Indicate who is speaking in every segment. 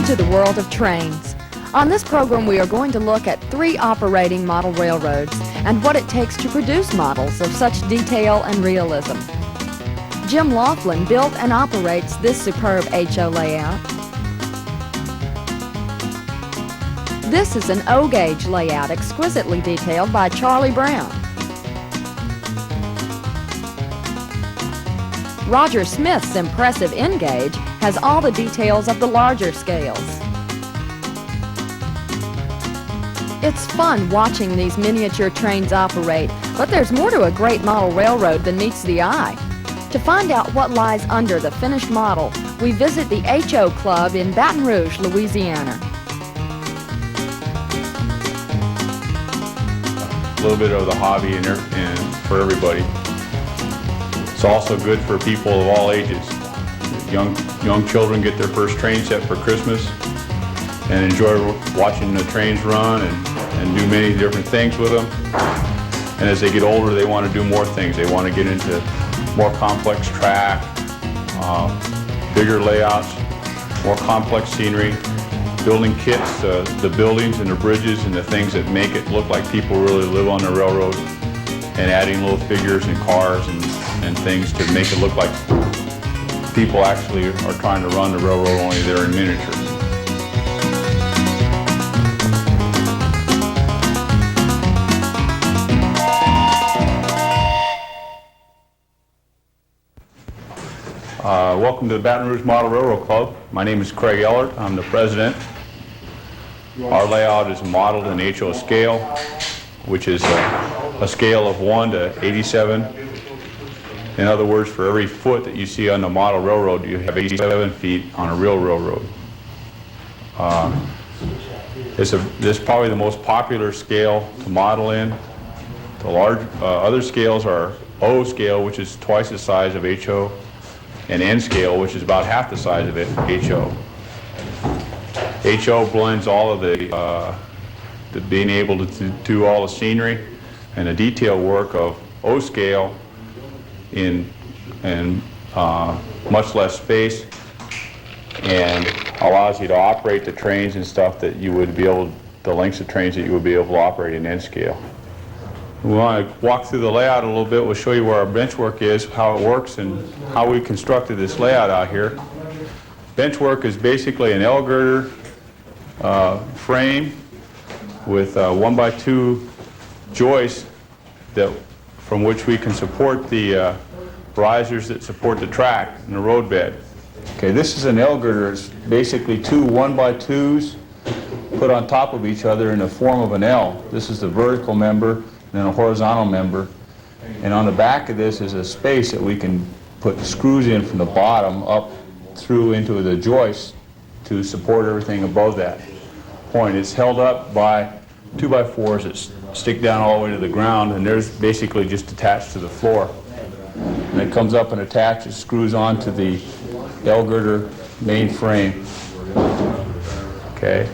Speaker 1: to the world of trains. On this program, we are going to look at 3 operating model railroads and what it takes to produce models of such detail and realism. Jim Laughlin built and operates this superb HO layout. This is an O-gauge layout exquisitely detailed by Charlie Brown. Roger Smith's impressive N-gauge has all the details of the larger scales. It's fun watching these miniature trains operate, but there's more to a great model railroad than meets the eye. To find out what lies under the finished model, we visit the HO Club in Baton Rouge, Louisiana.
Speaker 2: A little bit of the hobby and for everybody. It's also good for people of all ages. Young children get their first train set for Christmas and enjoy watching the trains run and do many different things with them. And as they get older, they want to do more things. They want to get into more complex track, bigger layouts, more complex scenery, building kits, the buildings and the bridges and the things that make it look like people really live on the railroad, and adding little figures and cars and things to make it look like people actually are trying to run the railroad, only they're in miniature. Welcome to the Baton Rouge Model Railroad Club. My name is Craig Ellert. I'm the president. Our layout is modeled in HO scale, which is a scale of 1 to 87. In other words, for every foot that you see on the model railroad, you have 87 feet on a real railroad. This is probably the most popular scale to model in. The other scales are O scale, which is twice the size of HO, and N scale, which is about half the size of HO. HO blends all of the being able to do all the scenery and the detail work of O scale in much less space, and allows you to operate the trains and stuff that you would be able, the lengths of trains that you would be able to operate in N scale. We want to walk through the layout a little bit. We'll show you where our bench work is, how it works, and how we constructed this layout out here. Bench work is basically an L-girder frame with 1x2 joists from which we can support the risers that support the track and the roadbed. Okay, this is an L-girder. It's basically 2 1x2s put on top of each other in the form of an L. This is the vertical member and then a horizontal member. And on the back of this is a space that we can put screws in from the bottom up through into the joist to support everything above that point. It's held up by 2x4s that stick down all the way to the ground, and they're basically just attached to the floor. And it comes up and attaches, screws onto the L-girder main frame. Okay.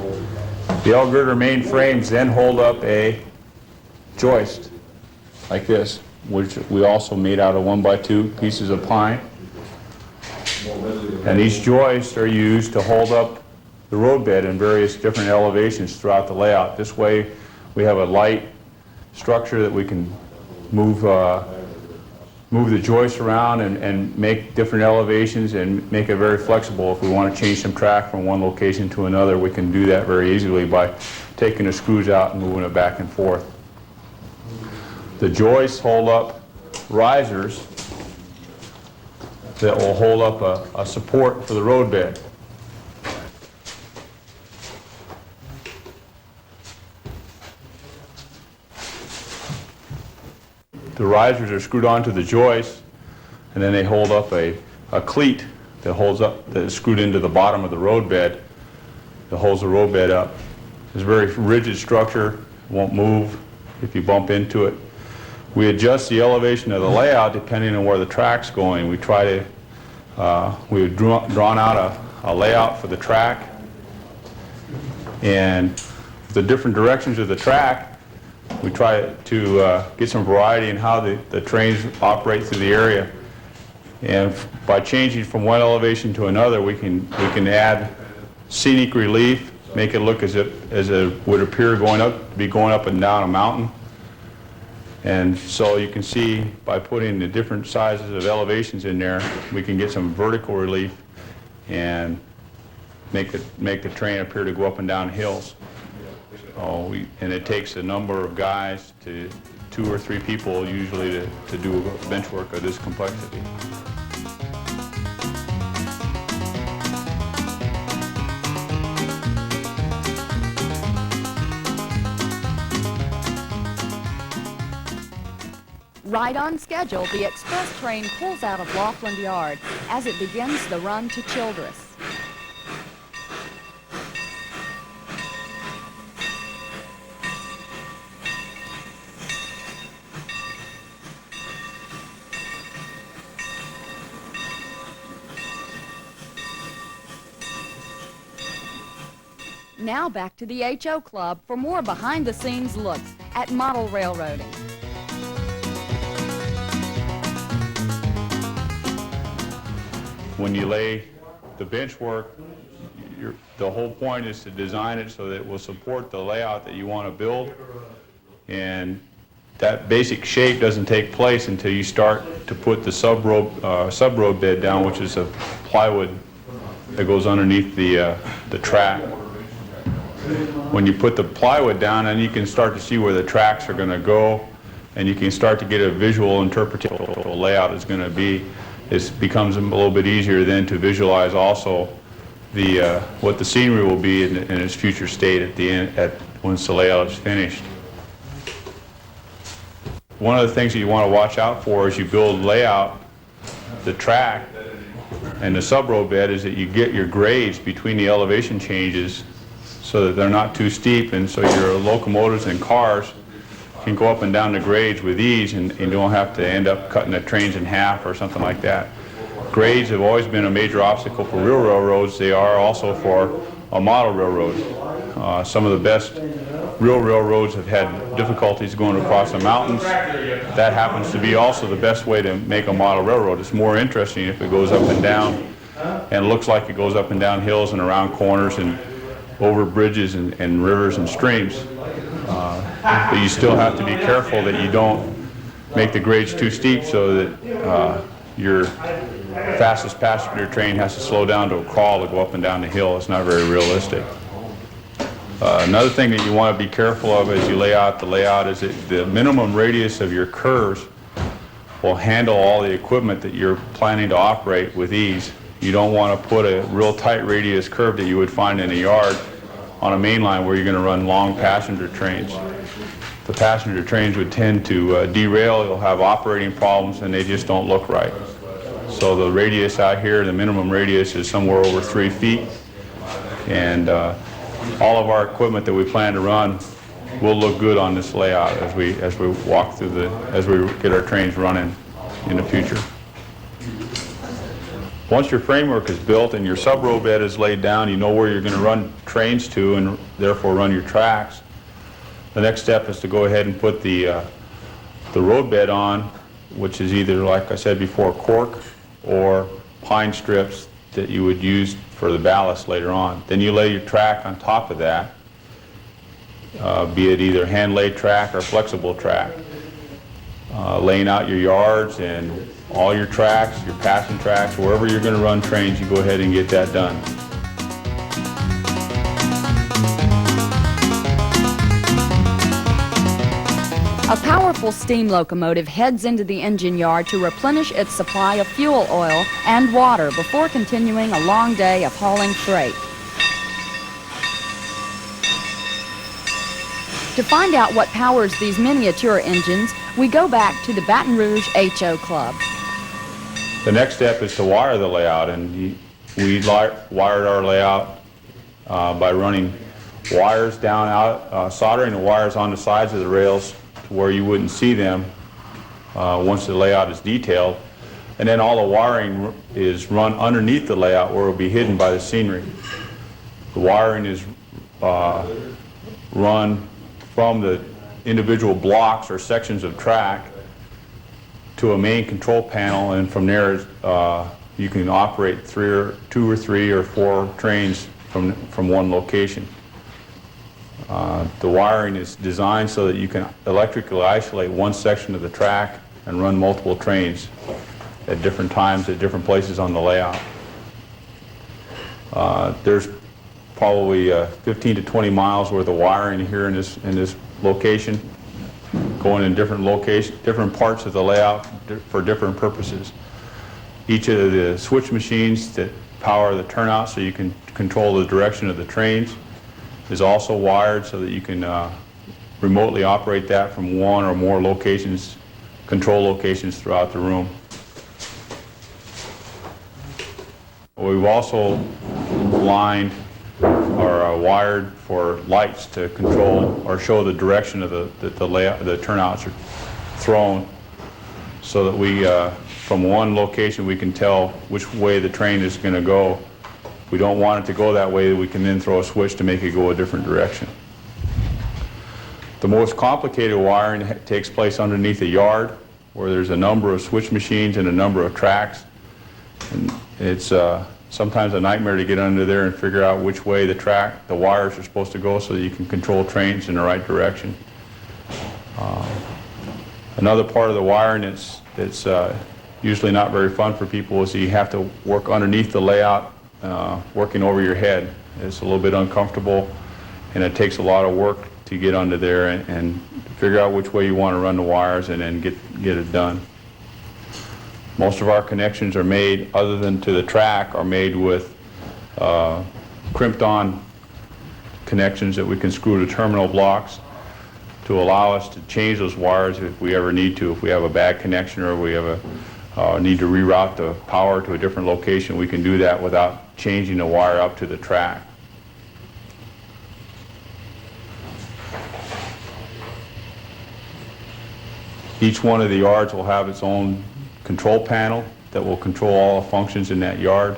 Speaker 2: The L-girder main frames then hold up a joist like this, which we also made out of 1x2 pieces of pine. And these joists are used to hold up the roadbed in various different elevations throughout the layout. This way we have a light structure that we can move the joists around and make different elevations and make it very flexible. If we want to change some track from one location to another, we can do that very easily by taking the screws out and moving it back and forth. The joists hold up risers that will hold up a support for the roadbed. The risers are screwed onto the joist, and then they hold up a cleat that is screwed into the bottom of the roadbed that holds the roadbed up. It's a very rigid structure, won't move if you bump into it. We adjust the elevation of the layout depending on where the track's going. We try to, we've drawn out a layout for the track, and the different directions of the track, we try to get some variety in how the trains operate through the area. And by changing from one elevation to another, we can add scenic relief, make it look as it would appear going up and down a mountain. And so you can see by putting the different sizes of elevations in there, we can get some vertical relief and make the train appear to go up and down hills. And it takes a number of guys, 2 or 3 people usually, to do bench work of this complexity.
Speaker 1: Right on schedule, the express train pulls out of Laughlin Yard as it begins the run to Childress. Now back to the HO Club for more behind-the-scenes looks at model railroading.
Speaker 2: When you lay the bench work, the whole point is to design it so that it will support the layout that you want to build, and that basic shape doesn't take place until you start to put the sub-road bed down, which is a plywood that goes underneath the track. When you put the plywood down, then you can start to see where the tracks are going to go, and you can start to get a visual interpretation of what the layout is going to be. It becomes a little bit easier then to visualize also what the scenery will be in its future state at the end, once the layout is finished. One of the things that you want to watch out for as you build layout, the track and the sub-road bed, is that you get your grades between the elevation changes so that they're not too steep, and so your locomotives and cars can go up and down the grades with ease, and you don't have to end up cutting the trains in half or something like that. Grades have always been a major obstacle for real railroads. They are also for a model railroad. Some of the best real railroads have had difficulties going across the mountains. That happens to be also the best way to make a model railroad. It's more interesting if it goes up and down and looks like it goes up and down hills and around corners and over bridges and rivers and streams. But you still have to be careful that you don't make the grades too steep so that your fastest passenger train has to slow down to a crawl to go up and down the hill. It's not very realistic. Another thing that you want to be careful of as you lay out the layout is that the minimum radius of your curves will handle all the equipment that you're planning to operate with ease. You don't want to put a real tight radius curve that you would find in a yard on a main line where you're going to run long passenger trains. The passenger trains would tend to derail, you'll have operating problems, and they just don't look right. So the radius out here, the minimum radius, is somewhere over 3 feet, and all of our equipment that we plan to run will look good on this layout as we walk through as we get our trains running in the future. Once your framework is built and your sub-road bed is laid down, you know where you're going to run trains to and therefore run your tracks. The next step is to go ahead and put the road bed on, which is either, like I said before, cork or pine strips that you would use for the ballast later on. Then you lay your track on top of that, be it either hand-laid track or flexible track. Laying out your yards and all your tracks, your passing tracks, wherever you're going to run trains, you go ahead and get that done.
Speaker 1: A powerful steam locomotive heads into the engine yard to replenish its supply of fuel oil and water before continuing a long day of hauling freight. To find out what powers these miniature engines, we go back to the Baton Rouge HO Club.
Speaker 2: The next step is to wire the layout, and we wired our layout by running wires down out, soldering the wires on the sides of the rails to where you wouldn't see them once the layout is detailed, and then all the wiring is run underneath the layout where it will be hidden by the scenery. The wiring is run from the individual blocks or sections of track to a main control panel, and from there you can operate 2 or 3 or 4 trains from one location. The wiring is designed so that you can electrically isolate one section of the track and run multiple trains at different times at different places on the layout. There's probably 15 to 20 miles worth of wiring here in this location, going in different parts of the layout for different purposes. Each of the switch machines that power the turnout so you can control the direction of the trains is also wired so that you can remotely operate that from one or more locations, control locations throughout the room. We've also lined or wired for lights to control or show the direction of the turnouts are thrown, so that we, from one location, we can tell which way the train is going to go. If we don't want it to go that way, we can then throw a switch to make it go a different direction. The most complicated wiring takes place underneath a yard, where there's a number of switch machines and a number of tracks. And it's sometimes a nightmare to get under there and figure out which way the wires are supposed to go so that you can control trains in the right direction. Another part of the wiring that's usually not very fun for people is that you have to work underneath the layout, working over your head. It's a little bit uncomfortable, and it takes a lot of work to get under there and figure out which way you want to run the wires and then get it done. Most of our connections are made, other than to the track, are made with crimped on connections that we can screw to terminal blocks to allow us to change those wires if we ever need to. If we have a bad connection or we have need to reroute the power to a different location, we can do that without changing the wire up to the track. Each one of the yards will have its own control panel that will control all the functions in that yard.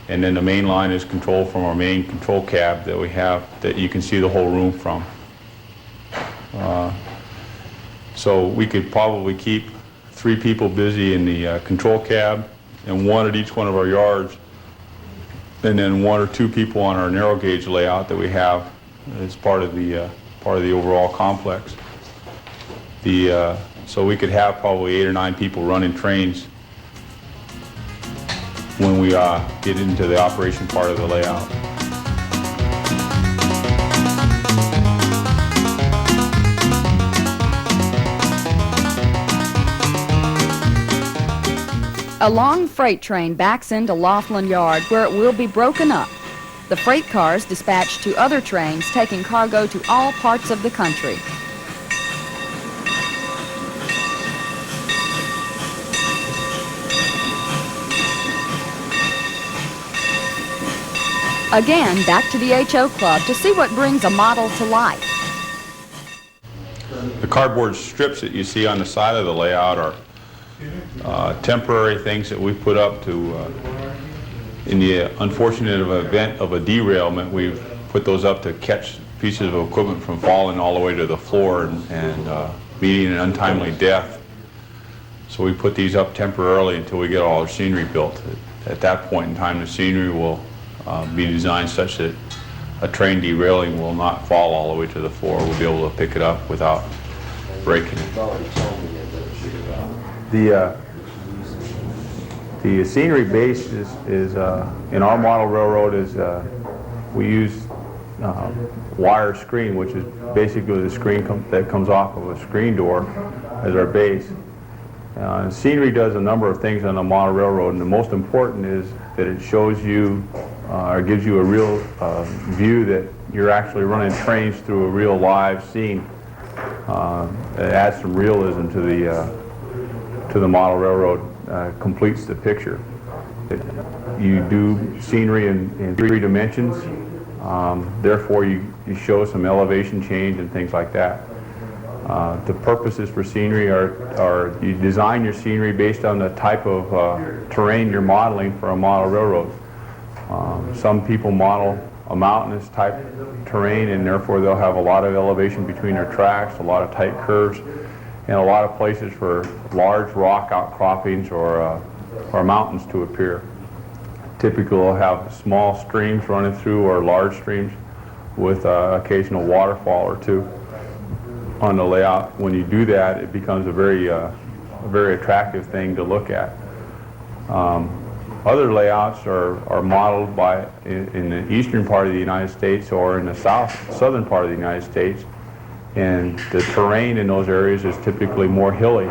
Speaker 2: And then the main line is controlled from our main control cab that we have, that you can see the whole room from. So we could probably keep 3 people busy in the control cab and 1 at each one of our yards, and then 1 or 2 people on our narrow gauge layout that we have as part of the overall complex. So we could have probably 8 or 9 people running trains when we get into the operation part of the layout.
Speaker 1: A long freight train backs into Laughlin Yard, where it will be broken up. The freight cars dispatched to other trains taking cargo to all parts of the country. Again, back to the HO Club to see what brings a model to life.
Speaker 2: The cardboard strips that you see on the side of the layout are temporary things that we put up to, in the unfortunate event of a derailment, we've put those up to catch pieces of equipment from falling all the way to the floor and meeting an untimely death. So we put these up temporarily until we get all our scenery built. At that point in time, the scenery will be designed such that a train derailing will not fall all the way to the floor. We'll be able to pick it up without breaking it. The scenery base is in our model railroad is we use wire screen, which is basically the screen that comes off of a screen door as our base. Scenery does a number of things on the model railroad, and the most important is that it shows you or gives you a real view that you're actually running trains through a real live scene. It adds some realism to the model railroad, completes the picture. You do scenery in 3 dimensions, therefore you show some elevation change and things like that. The purposes for scenery are you design your scenery based on the type of terrain you're modeling for a model railroad. Some people model a mountainous type terrain, and therefore they'll have a lot of elevation between their tracks, a lot of tight curves, and a lot of places for large rock outcroppings or mountains to appear. typically will have small streams running through or large streams with occasional waterfall or two on the layout. When you do that, it becomes a very attractive thing to look at. Other layouts are modeled in the eastern part of the United States or in the southern part of the United States, and the terrain in those areas is typically more hilly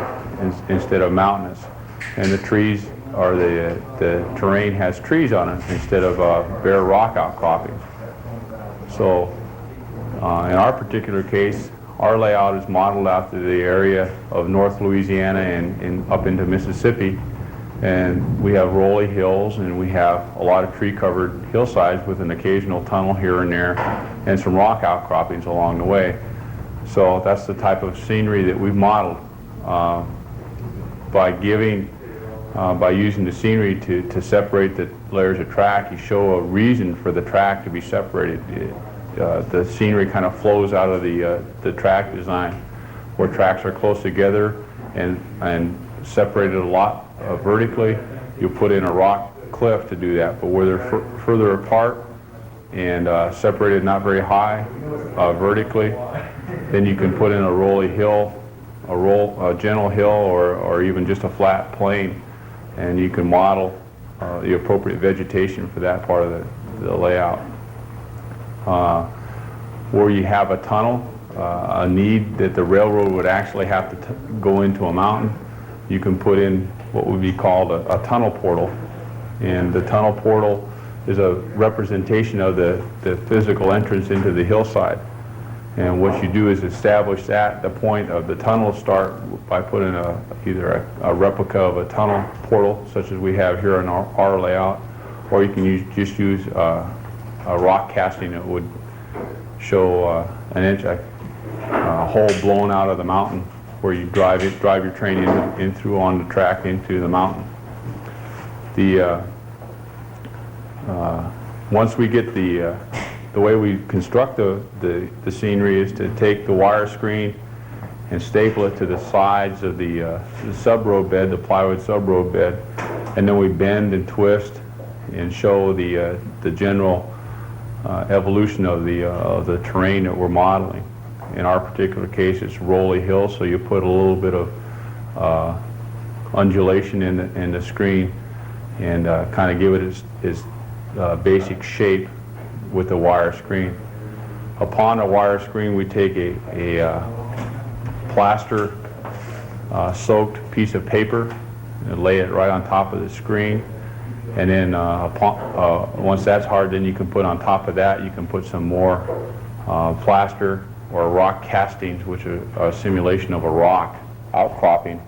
Speaker 2: instead of mountainous, and the trees or the terrain has trees on it instead of bare rock outcroppings. So in our particular case, our layout is modeled after the area of North Louisiana and up into Mississippi, and we have rolly hills and we have a lot of tree-covered hillsides with an occasional tunnel here and there and some rock outcroppings along the way. So that's the type of scenery that we've modeled by using the scenery to separate the layers of track. You show a reason for the track to be separated. The scenery kind of flows out of the track design, where tracks are close together and separated a lot vertically. You put in a rock cliff to do that, but where they're further apart and separated not very high vertically, then you can put in a rolly hill, a gentle hill, or even just a flat plain, and you can model the appropriate vegetation for that part of the layout. Where you have a tunnel, a need that the railroad would actually have to go into a mountain, you can put in what would be called a tunnel portal. And the tunnel portal is a representation of the physical entrance into the hillside. And what you do is establish that the point of the tunnel start by putting either a replica of a tunnel portal, such as we have here in our layout, or you can just use a rock casting that would show a hole blown out of the mountain where you drive your train in through on the track into the mountain. Once we get the way we construct the scenery is to take the wire screen and staple it to the sides of the sub-road bed, the plywood sub-road bed, and then we bend and twist and show the general evolution of the terrain that we're modeling. In our particular case, it's rolly hill, so you put a little bit of undulation in the screen and kind of give it its basic shape with the wire screen. Upon a wire screen, we take a plaster soaked piece of paper and lay it right on top of the screen. And then once that's hard, then you can put on top of that, you can put some more plaster or rock castings, which are a simulation of a rock outcropping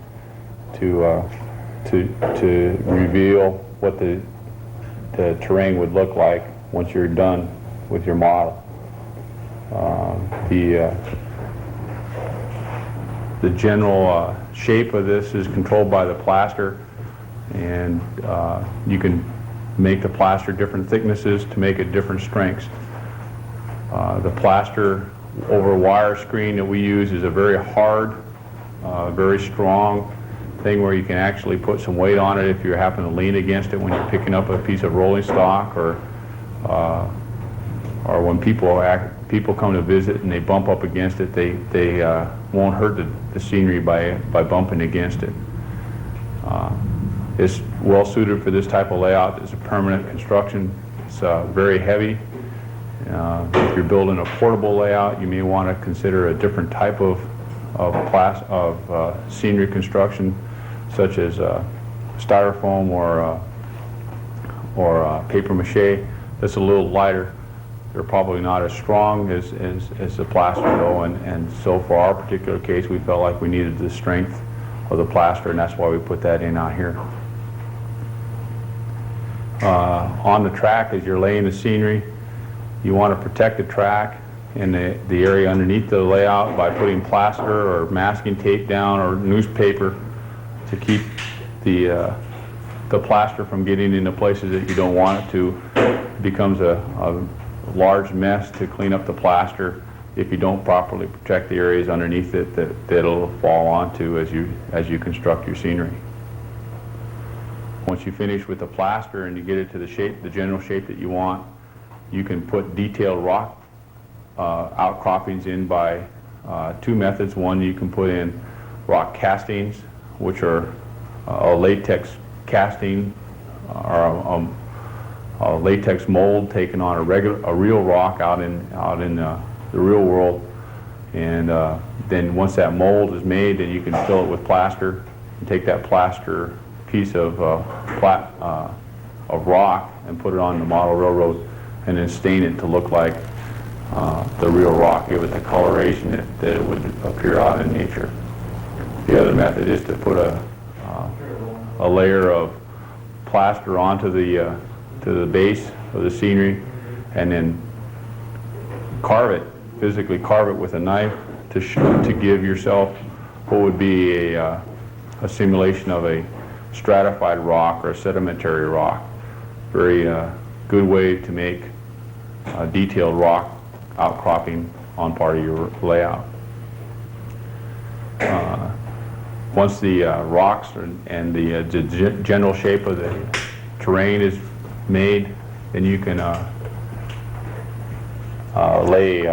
Speaker 2: to reveal what the terrain would look like once you're done with your model. The general shape of this is controlled by the plaster, and you can make the plaster different thicknesses to make it different strengths. The plaster over wire screen that we use is a very hard, very strong thing where you can actually put some weight on it if you happen to lean against it when you're picking up a piece of rolling stock, or when people come to visit and they bump up against it, they won't hurt the scenery by bumping against it. It's well suited for this type of layout. It's a permanent construction. It's very heavy. If you're building a portable layout, you may want to consider a different type of scenery construction, such as styrofoam or paper mache. That's a little lighter. They're probably not as strong as the plaster though, and so for our particular case, we felt like we needed the strength of the plaster, and that's why we put that in out here. On the track, as you're laying the scenery, you want to protect the track and the area underneath the layout by putting plaster or masking tape down or newspaper to keep the plaster from getting into places that you don't want it to. It becomes a large mess to clean up the plaster if you don't properly protect the areas underneath it that it'll fall onto as you construct your scenery. Once you finish with the plaster and you get it to the shape, the general shape that you want, you can put detailed rock outcroppings in by two methods. One, you can put in rock castings, which are a latex casting or a latex mold taken on a real rock out in the real world, and then once that mold is made, then you can fill it with plaster and take that plaster piece of rock and put it on the model railroad and then stain it to look like the real rock, give it the coloration that it would appear out in nature. The other method is to put a layer of plaster onto the to the base of the scenery and then physically carve it with a knife to give yourself what would be a simulation of a stratified rock or a sedimentary rock. Very good way to make a detailed rock outcropping on part of your layout. Once the rocks and the general shape of the terrain is made, then you can lay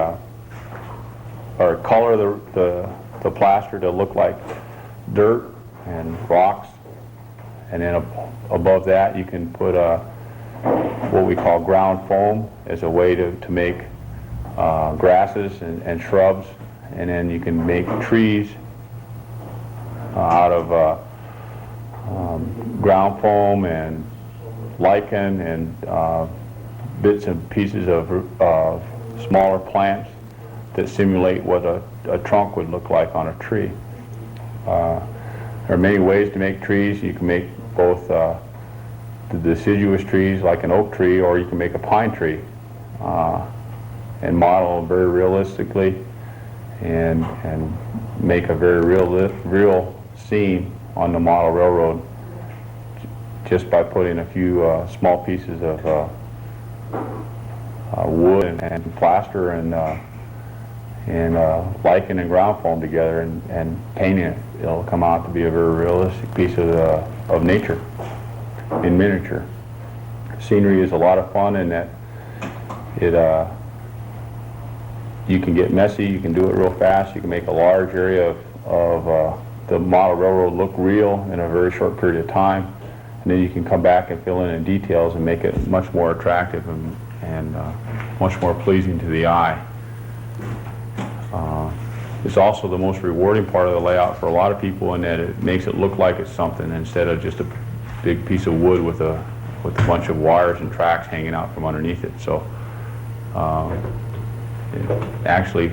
Speaker 2: or color the plaster to look like dirt and rocks, and then above that you can put what we call ground foam as a way to make grasses and shrubs, and then you can make trees out of ground foam and lichen and bits and pieces of smaller plants that simulate what a trunk would look like on a tree. There are many ways to make trees. You can make both the deciduous trees like an oak tree, or you can make a pine tree and model them very realistically and make a very real scene on the model railroad just by putting a few small pieces of wood and plaster and lichen and ground foam together and painting it. It'll come out to be a very realistic piece of nature in miniature. Scenery is a lot of fun in that you can get messy, you can do it real fast, you can make a large area of the model railroad look real in a very short period of time, and then you can come back and fill in the details and make it much more attractive and much more pleasing to the eye. It's also the most rewarding part of the layout for a lot of people in that it makes it look like it's something instead of just a big piece of wood with a bunch of wires and tracks hanging out from underneath it. So it actually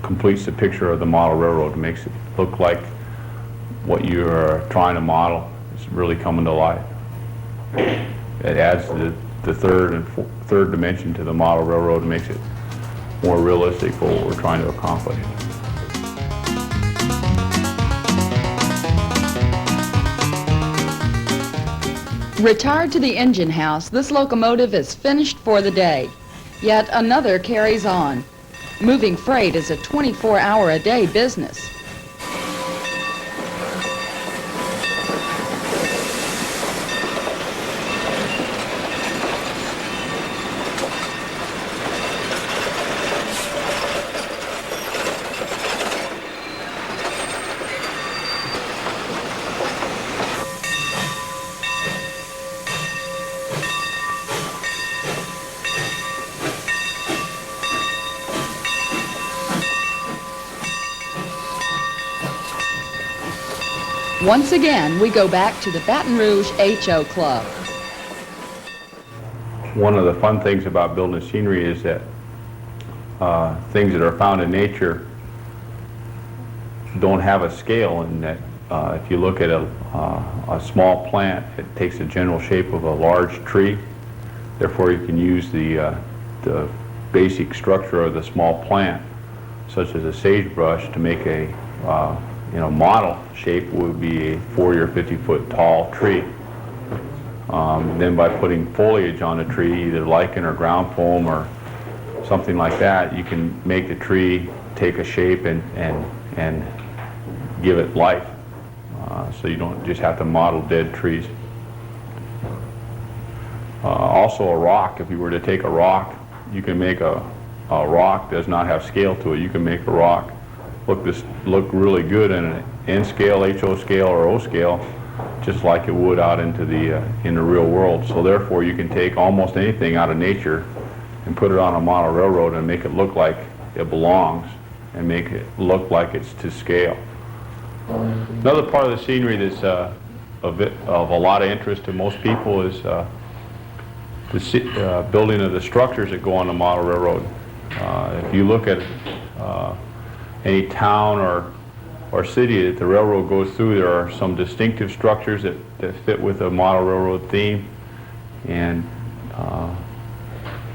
Speaker 2: completes the picture of the model railroad. It makes it look like what you're trying to model is really coming to life. It adds the third dimension to the model railroad and makes it more realistic for what we're trying to accomplish.
Speaker 1: Retired to the engine house, this locomotive is finished for the day. Yet another carries on. Moving freight is a 24-hour-a-day business. Once again, we go back to the Baton Rouge HO Club.
Speaker 2: One of the fun things about building scenery is that things that are found in nature don't have a scale, in that if you look at a small plant, it takes the general shape of a large tree. Therefore, you can use the basic structure of the small plant, such as a sagebrush, to make a model shape would be a 40 or 50 foot tall tree. Then by putting foliage on a tree, either lichen or ground foam or something like that, you can make the tree take a shape and give it life. So you don't just have to model dead trees. Also a rock, if you were to take a rock, you can make a rock does not have scale to it. You can make a rock look really good in an N scale, HO scale, or O scale, just like it would out into in the real world. So therefore, you can take almost anything out of nature and put it on a model railroad and make it look like it belongs and make it look like it's to scale. Another part of the scenery that's of a lot of interest to most people is the building of the structures that go on the model railroad. If you look at any town or city that the railroad goes through, there are some distinctive structures that fit with the model railroad theme, and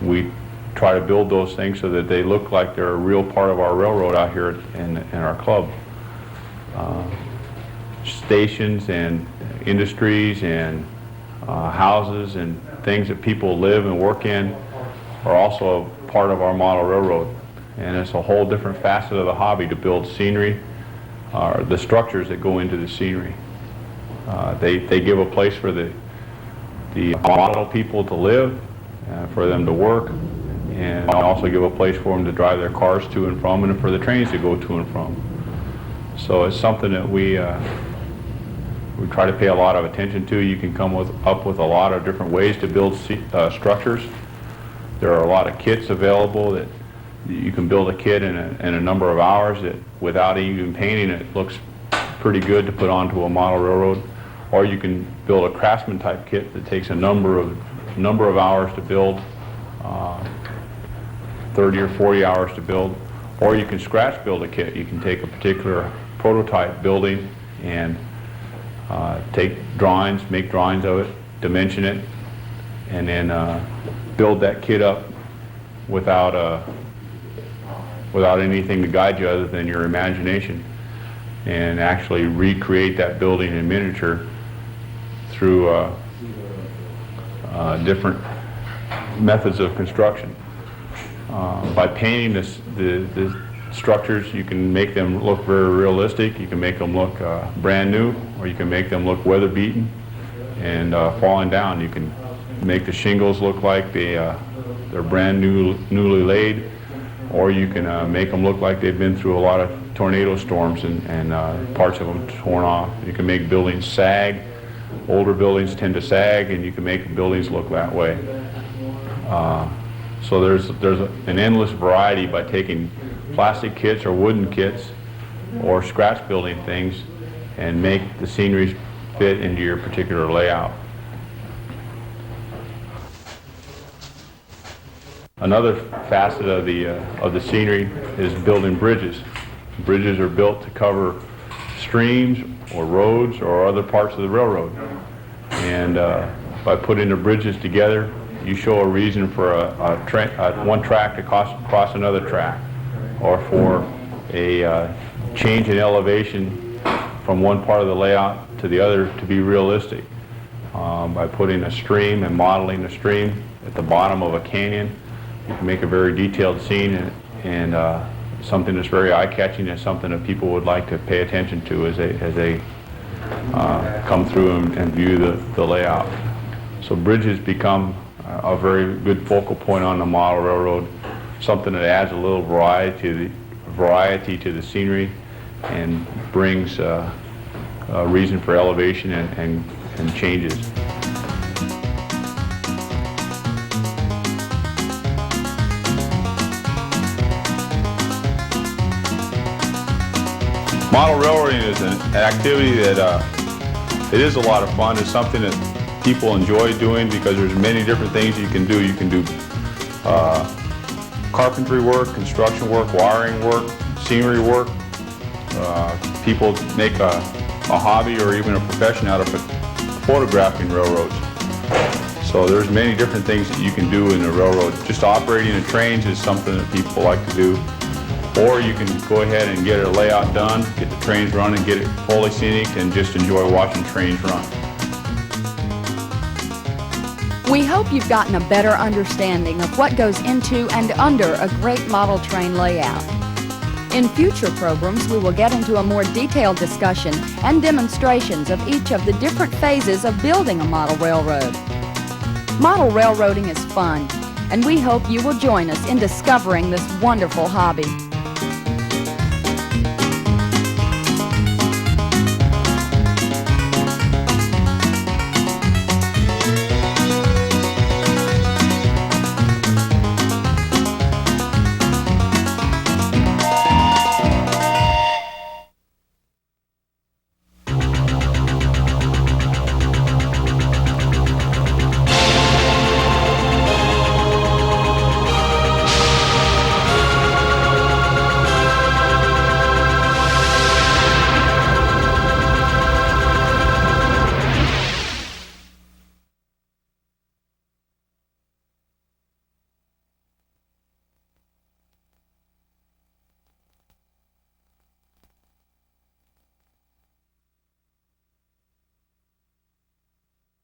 Speaker 2: we try to build those things so that they look like they're a real part of our railroad out here in our club. Stations and industries and houses and things that people live and work in are also a part of our model railroad. And it's a whole different facet of the hobby to build scenery, the structures that go into the scenery. They give a place for the model people to live, for them to work, and also give a place for them to drive their cars to and from, and for the trains to go to and from. So it's something that we try to pay a lot of attention to. You can come up with a lot of different ways to build structures. There are a lot of kits available that you can build a kit in a number of hours that, without even painting it, looks pretty good to put onto a model railroad. Or you can build a craftsman type kit that takes a number of hours to build, 30 or 40 hours to build. Or you can scratch build a kit. You can take a particular prototype building and take drawings, make drawings of it, dimension it, and then build that kit up without anything to guide you other than your imagination, and actually recreate that building in miniature through different methods of construction. By painting the structures, you can make them look very realistic. You can make them look brand new, or you can make them look weather beaten and falling down. You can make the shingles look like they're brand new, newly laid, or you can make them look like they've been through a lot of tornado storms and parts of them torn off. You can make buildings sag. Older buildings tend to sag, and you can make buildings look that way. So there's an endless variety by taking plastic kits or wooden kits or scratch building things and make the scenery fit into your particular layout. Another facet of the scenery is building bridges. Bridges are built to cover streams or roads or other parts of the railroad. And by putting the bridges together, you show a reason for one track to cross another track, or for a change in elevation from one part of the layout to the other to be realistic. By putting a stream and modeling the stream at the bottom of a canyon, you can make a very detailed scene and something that's very eye-catching and something that people would like to pay attention to as they come through and view the layout. So bridges become a very good focal point on the model railroad, something that adds a little variety to the scenery and brings a reason for elevation and changes. Model railroading is an activity that it is a lot of fun. It's something that people enjoy doing because there's many different things you can do. You can do carpentry work, construction work, wiring work, scenery work. People make a hobby or even a profession out of photographing railroads. So there's many different things that you can do in the railroad. Just operating the trains is something that people like to do. Or you can go ahead and get a layout done, get the trains running, get it fully scenic, and just enjoy watching trains run.
Speaker 1: We hope you've gotten a better understanding of what goes into and under a great model train layout. In future programs, we will get into a more detailed discussion and demonstrations of each of the different phases of building a model railroad. Model railroading is fun, and we hope you will join us in discovering this wonderful hobby.